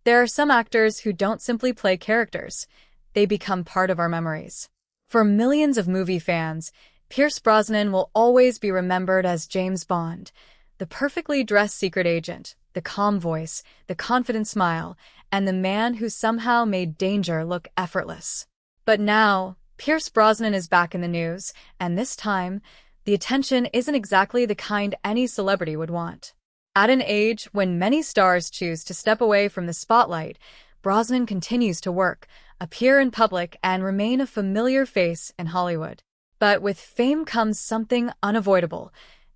There are some actors who don't simply play characters, they become part of our memories. For millions of movie fans, Pierce Brosnan will always be remembered as James Bond, the perfectly dressed secret agent, the calm voice, the confident smile, and the man who somehow made danger look effortless. But now, Pierce Brosnan is back in the news, and this time, the attention isn't exactly the kind any celebrity would want. At an age when many stars choose to step away from the spotlight, Brosnan continues to work, appear in public, and remain a familiar face in Hollywood. But with fame comes something unavoidable: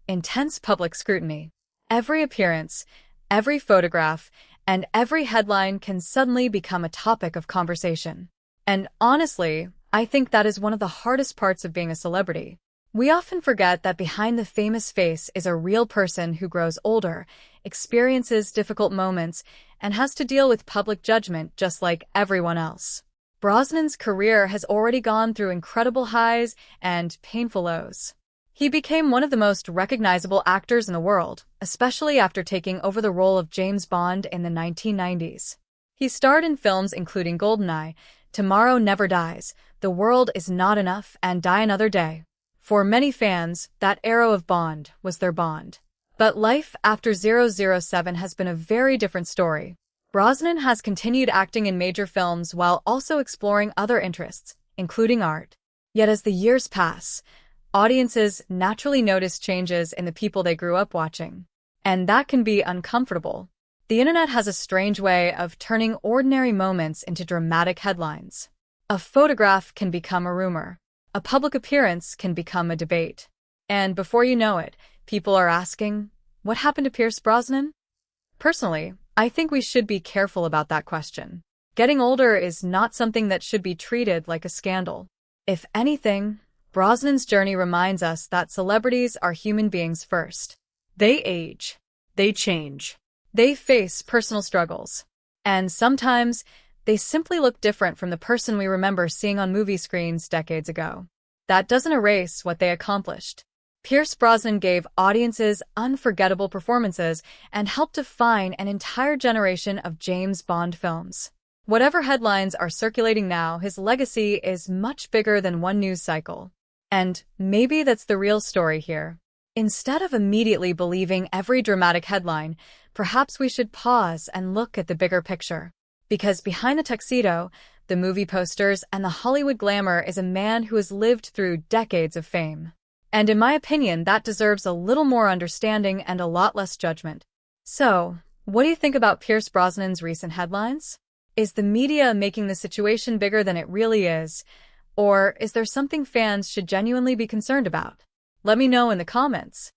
intense public scrutiny. Every appearance, every photograph, and every headline can suddenly become a topic of conversation. And honestly, I think that is one of the hardest parts of being a celebrity. We often forget that behind the famous face is a real person who grows older, experiences difficult moments, and has to deal with public judgment just like everyone else. Brosnan's career has already gone through incredible highs and painful lows. He became one of the most recognizable actors in the world, especially after taking over the role of James Bond in the 1990s. He starred in films including GoldenEye, Tomorrow Never Dies, The World Is Not Enough, and Die Another Day. For many fans, that era of Bond was their Bond. But life after 007 has been a very different story. Brosnan has continued acting in major films while also exploring other interests, including art. Yet as the years pass, audiences naturally notice changes in the people they grew up watching. And that can be uncomfortable. The internet has a strange way of turning ordinary moments into dramatic headlines. A photograph can become a rumor. A public appearance can become a debate. And before you know it, people are asking, what happened to Pierce Brosnan? Personally, I think we should be careful about that question. Getting older is not something that should be treated like a scandal. If anything, Brosnan's journey reminds us that celebrities are human beings first. They age. They change. They face personal struggles. And sometimes, they simply look different from the person we remember seeing on movie screens decades ago. That doesn't erase what they accomplished. Pierce Brosnan gave audiences unforgettable performances and helped define an entire generation of James Bond films. Whatever headlines are circulating now, his legacy is much bigger than one news cycle. And maybe that's the real story here. Instead of immediately believing every dramatic headline, perhaps we should pause and look at the bigger picture. Because behind the tuxedo, the movie posters, and the Hollywood glamour is a man who has lived through decades of fame. And in my opinion, that deserves a little more understanding and a lot less judgment. So, what do you think about Pierce Brosnan's recent headlines? Is the media making the situation bigger than it really is? Or is there something fans should genuinely be concerned about? Let me know in the comments.